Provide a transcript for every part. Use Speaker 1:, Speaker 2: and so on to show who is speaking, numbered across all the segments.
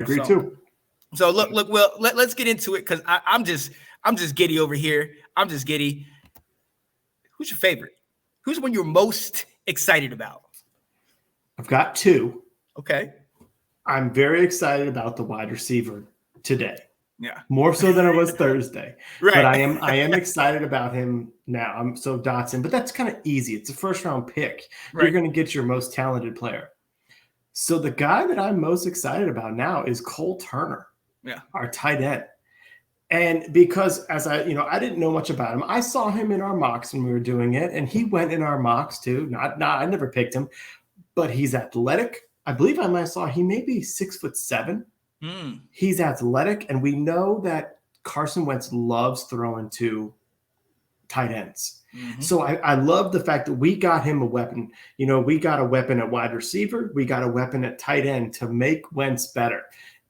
Speaker 1: Agree too.
Speaker 2: So look, Will, let's get into it because I'm just giddy over here. I'm just giddy. Who's your favorite? Who's the one you're most excited about?
Speaker 1: I've got two.
Speaker 2: Okay.
Speaker 1: I'm very excited about the wide receiver today.
Speaker 2: Yeah.
Speaker 1: More so than I was Thursday.
Speaker 2: Right.
Speaker 1: But I am excited about him now. I'm so Dotson, but that's kind of easy. It's a first round pick. Right. You're going to get your most talented player. So the guy that I'm most excited about now is Cole Turner.
Speaker 2: Yeah.
Speaker 1: Our tight end. And because as I didn't know much about him. I saw him in our mocks when we were doing it, and he went in our mocks too. I never picked him, but he's athletic. I believe I might saw he may be 6'7". He's athletic, and we know that Carson Wentz loves throwing to tight ends. Mm-hmm. So I love the fact that we got him a weapon. We got a weapon at wide receiver. We got a weapon at tight end to make Wentz better.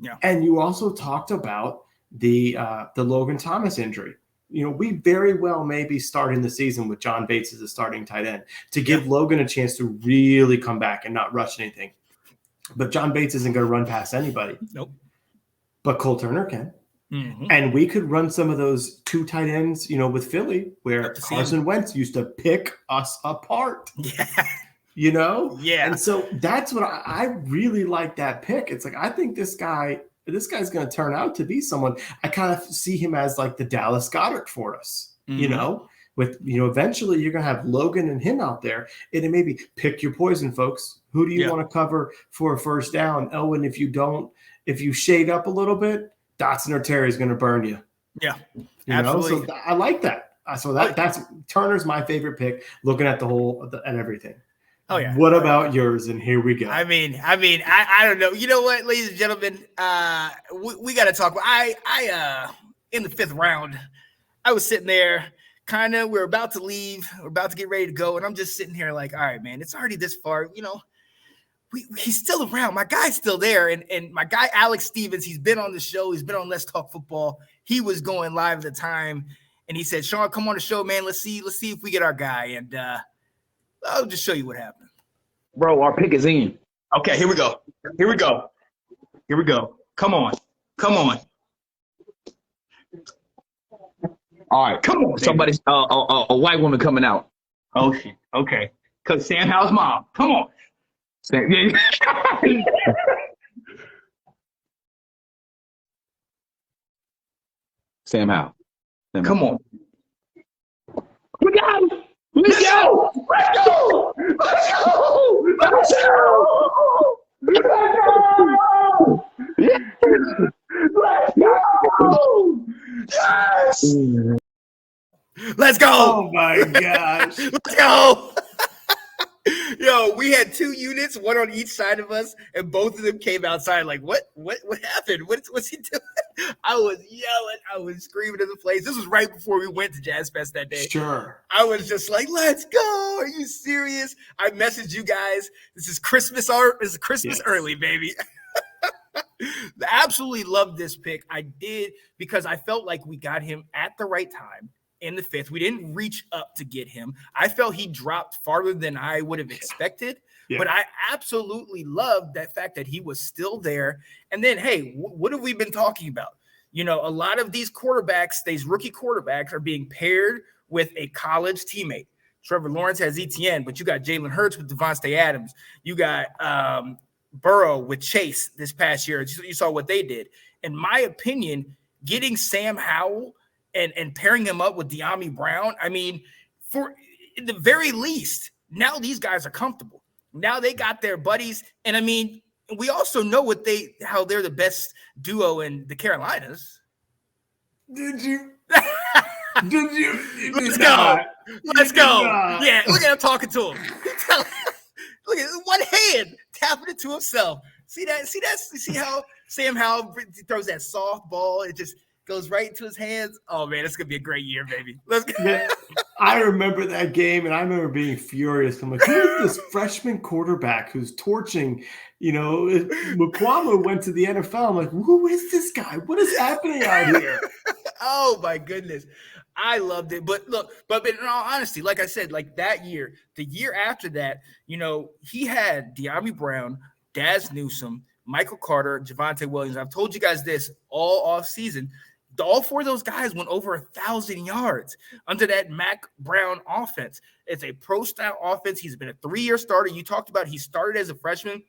Speaker 1: Yeah. And you also talked about the Logan Thomas injury. We very well may be starting the season with John Bates as a starting tight end to give Logan a chance to really come back and not rush anything. But John Bates isn't going to run past anybody.
Speaker 2: Nope.
Speaker 1: But Cole Turner can. Mm-hmm. And we could run some of those two tight ends, with Philly, where Carson Wentz used to pick us apart.
Speaker 2: Yeah.
Speaker 1: Yeah. And so that's what I really like that pick. It's like, I think this guy's going to turn out to be someone. I kind of see him as like the Dallas Goedert for us, with, eventually you're going to have Logan and him out there, and it maybe pick your poison, folks. Who do you want to cover for a first down? Oh, and if you shade up a little bit, Dotson or Terry is going to burn you.
Speaker 2: Yeah, absolutely.
Speaker 1: So I like that. So that's Turner's my favorite pick. Looking at at everything.
Speaker 2: Oh yeah.
Speaker 1: What about yours? And here we go.
Speaker 2: I don't know. You know what, ladies and gentlemen, we got to talk. I in the 5th round, I was sitting there. We're about to leave. We're about to get ready to go, and I'm just sitting here like, all right, man, it's already this far. He's still around. My guy's still there. And my guy, Alex Stevens, he's been on the show. He's been on Let's Talk Football. He was going live at the time. And he said, Sean, come on the show, man. Let's see if we get our guy. And I'll just show you what happened.
Speaker 3: Bro, our pick is in.
Speaker 2: Okay, here we go. Come on.
Speaker 3: All right. Come on. Somebody's a white woman coming out.
Speaker 2: Oh, shit. Okay. Because Sam Howell's mom. Come on.
Speaker 3: Sam Howell.
Speaker 2: Come on.
Speaker 3: We got him. Let's go.
Speaker 2: Yes. Let's go.
Speaker 1: Oh my gosh.
Speaker 2: Let's go. Yo, we had 2 units, one on each side of us, and both of them came outside like, what happened? What's he doing? I was yelling. I was screaming in the place. This was right before we went to Jazz Fest that day.
Speaker 1: Sure.
Speaker 2: I was just like, let's go. Are you serious? I messaged you guys. This is Christmas art. This is Christmas early, baby. I absolutely loved this pick. I did because I felt like we got him at the right time. In the 5th, we didn't reach up to get him. I felt he dropped farther than I would have expected, but I absolutely loved that fact that he was still there. And then, hey, what have we been talking about? A lot of these quarterbacks, these rookie quarterbacks, are being paired with a college teammate. Trevor Lawrence has ETN, but you got Jalen Hurts with Devontae Adams. You got Burrow with Chase this past year. You saw what they did. In my opinion, getting Sam Howell and pairing him up with De'Ami Brown, for the very least, now these guys are comfortable. Now they got their buddies. And we also know how they're the best duo in the Carolinas.
Speaker 1: Did you?
Speaker 2: Let's go. Yeah, look at him talking to him. Look at one hand tapping it to himself. See that? See how Sam Howell throws that soft ball? It just goes right into his hands. Oh, man, it's going to be a great year, baby. Let's go.
Speaker 1: Yeah, I remember that game, and I remember being furious. I'm like, who is this freshman quarterback who's torching? Mukwama went to the NFL. I'm like, who is this guy? What is happening out here?
Speaker 2: Oh, my goodness. I loved it. But look, but in all honesty, like I said, like that year, the year after that, he had De'Ami Brown, Daz Newsome, Michael Carter, Javonte Williams. I've told you guys this all off season. All 4 of those guys went over 1,000 yards under that Mac Brown offense. It's a pro-style offense. He's been a 3-year starter. You talked about he started as a freshman.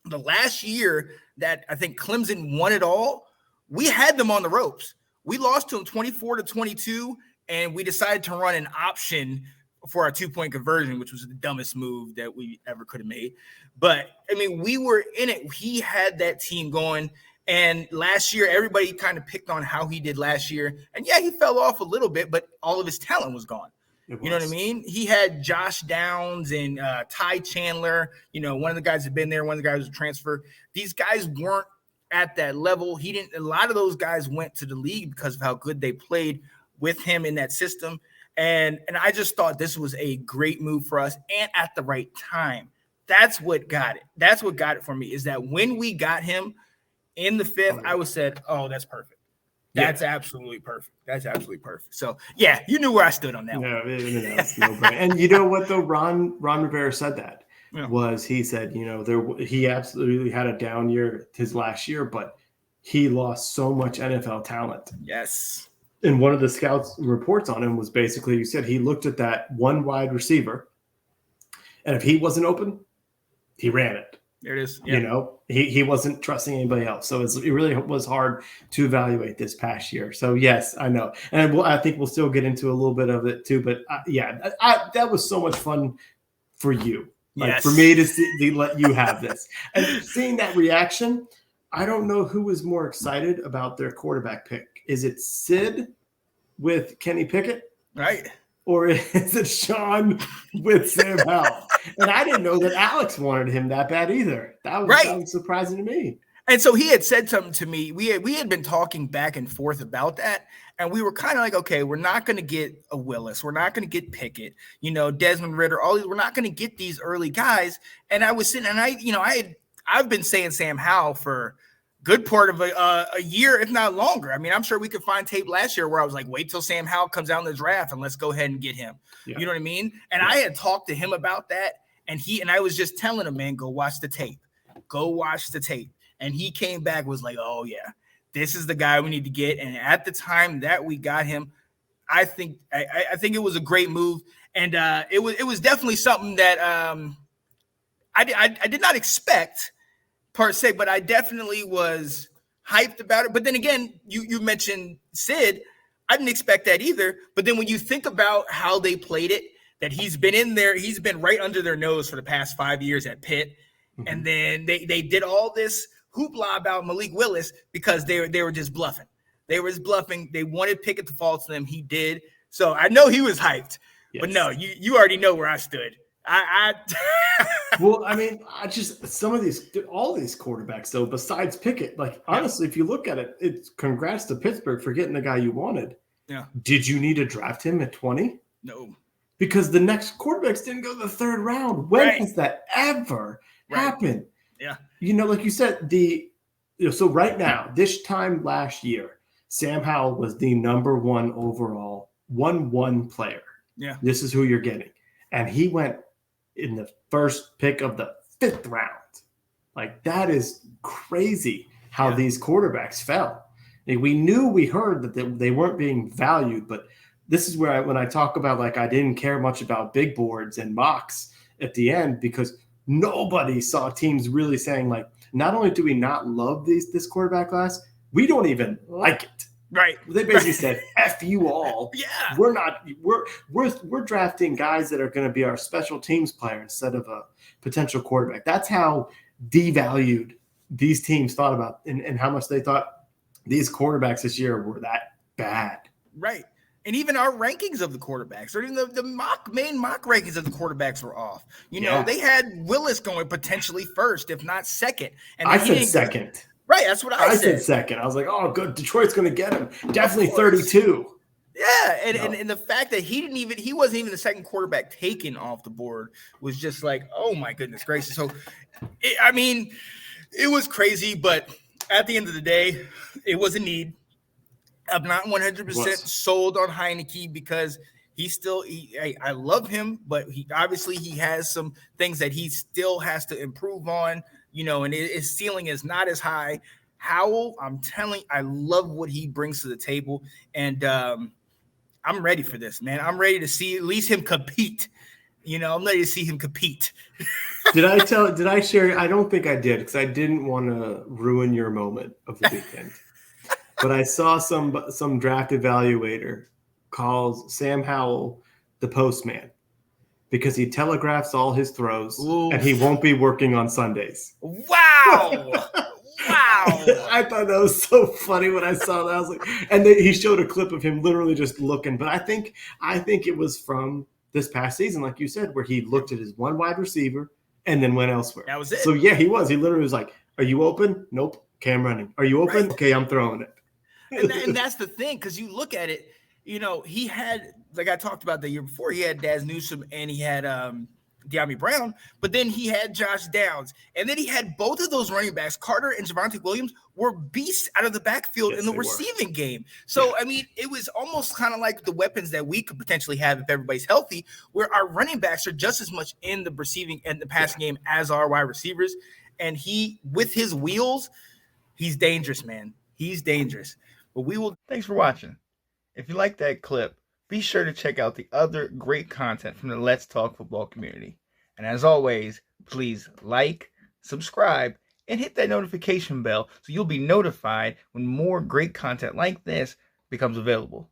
Speaker 2: The last year that I think Clemson won it all, we had them on the ropes. We lost to them 24-22, and we decided to run an option for our 2-point conversion, which was the dumbest move that we ever could have made. But, I mean, we were in it. He had that team going. And last year, everybody kind of picked on how he did last year. And, yeah, he fell off a little bit, but all of his talent was gone. You know what I mean? He had Josh Downs and Ty Chandler. You know, one of the guys had been there. One of the guys was a transfer. These guys weren't at that level. A lot of those guys went to the league because of how good they played with him in that system. And I just thought this was a great move for us and at the right time. That's what got it. That's what got it for me, is that when we got him in the 5th, I was said, oh, that's perfect. That's absolutely perfect. That's absolutely perfect. So, yeah, you knew where I stood on that one.
Speaker 1: That's no brainer. And you know what, though? Ron Rivera said that. Was he said, you know, he absolutely had a down year his last year, but he lost so much NFL talent.
Speaker 2: Yes.
Speaker 1: And one of the scouts' reports on him was basically, you said he looked at that one wide receiver, and if he wasn't open, he ran it.
Speaker 2: There it is.
Speaker 1: Yeah. You know, he wasn't trusting anybody else. So it really was hard to evaluate this past year. So, yes, I know. And I think we'll still get into a little bit of it too. But, that was so much fun for you. Like, for me to let you have this. And seeing that reaction, I don't know who was more excited about their quarterback pick. Is it Sid with Kenny Pickett?
Speaker 2: Right.
Speaker 1: Or is it Sean with Sam Howell? And I didn't know that Alex wanted him that bad either. That was surprising to me.
Speaker 2: And so he had said something to me. We had been talking back and forth about that. And we were kind of like, okay, we're not going to get a Willis. We're not going to get Pickett, you know, Desmond Ridder, all these. We're not going to get these early guys. And I was sitting and I've been saying Sam Howell for good part of a year, if not longer. I mean, I'm sure we could find tape last year where I was like, wait till Sam Howell comes out in the draft and let's go ahead and get him. Yeah. You know what I mean? And I had talked to him about that. And I was just telling him, man, go watch the tape. Go watch the tape. And he came back, was like, oh, yeah, this is the guy we need to get. And at the time that we got him, I think it was a great move. And it was definitely something that I did not expect per se, but I definitely was hyped about it. But then again, you mentioned Sid. I didn't expect that either. But then when you think about how they played it, that he's been in there, he's been right under their nose for the past 5 years at Pitt. Mm-hmm. And then they did all this hoopla about Malik Willis because they were just bluffing. They were just bluffing. They wanted Pickett to fall to them. He did. So I know he was hyped. Yes. But no, you already know where I stood.
Speaker 1: Well, I mean, all these quarterbacks though, besides Pickett, like honestly, if you look at it, it's congrats to Pittsburgh for getting the guy you wanted.
Speaker 2: Yeah.
Speaker 1: Did you need to draft him at 20?
Speaker 2: No.
Speaker 1: Because the next quarterbacks didn't go to the 3rd round. When has that ever happened?
Speaker 2: Yeah.
Speaker 1: You know, like you said, so right now, this time last year, Sam Howell was the number 1 overall 1-1 player.
Speaker 2: Yeah.
Speaker 1: This is who you're getting. And he went in the first pick of the 5th round. Like, that is crazy how these quarterbacks fell. Like, we heard that they weren't being valued, but this is where when I talk about, like, I didn't care much about big boards and mocks at the end, because nobody saw teams really saying, like, not only do we not love this quarterback class, we don't even like it.
Speaker 2: Right.
Speaker 1: They basically said, F you all.
Speaker 2: Yeah.
Speaker 1: We're drafting guys that are going to be our special teams player instead of a potential quarterback. That's how devalued these teams thought about and how much they thought these quarterbacks this year were that bad.
Speaker 2: Right. And even our rankings of the quarterbacks, or even the main mock rankings of the quarterbacks were off. You know, they had Willis going potentially first, if not second. And
Speaker 1: I said second.
Speaker 2: Right, that's what I said.
Speaker 1: I said second. I was like, oh, good. Detroit's going to get him. Definitely 32.
Speaker 2: Yeah, and the fact that he wasn't even the second quarterback taken off the board was just like, oh, my goodness gracious. So, it was crazy, but at the end of the day, it was a need. I'm not 100% sold on Heineke because I love him, but he has some things that he still has to improve on. and his ceiling is not as high. Howell, I'm telling you, I love what he brings to the table. And I'm ready for this, man. I'm ready to see at least him compete. I'm ready to see him compete.
Speaker 1: Did I share? I don't think I did because I didn't want to ruin your moment of the weekend. But I saw some draft evaluator calls Sam Howell the postman because he telegraphs all his throws and he won't be working on Sundays.
Speaker 2: Wow.
Speaker 1: I thought that was so funny when I saw that. I was like, and then he showed a clip of him literally just looking. But I think it was from this past season, like you said, where he looked at his one wide receiver and then went elsewhere.
Speaker 2: That was it.
Speaker 1: So yeah, he was. He literally was like, "Are you open? Nope. Okay, I'm running. Are you open?
Speaker 2: Right.
Speaker 1: Okay, I'm throwing it."
Speaker 2: And that's the thing, because you look at it, he had, like I talked about the year before, he had Daz Newsome and he had De'Ami Brown, but then he had Josh Downs, and then he had both of those running backs, Carter and Javonte Williams, were beasts out of the backfield in the receiving game. So, I mean, it was almost kind of like the weapons that we could potentially have if everybody's healthy, where our running backs are just as much in the receiving and the passing game as our wide receivers. And he, with his wheels, he's dangerous, man. He's dangerous. But we will.
Speaker 4: Thanks for watching. If you like that clip, be sure to check out the other great content from the Let's Talk Football community. And as always, please like, subscribe, and hit that notification bell so you'll be notified when more great content like this becomes available.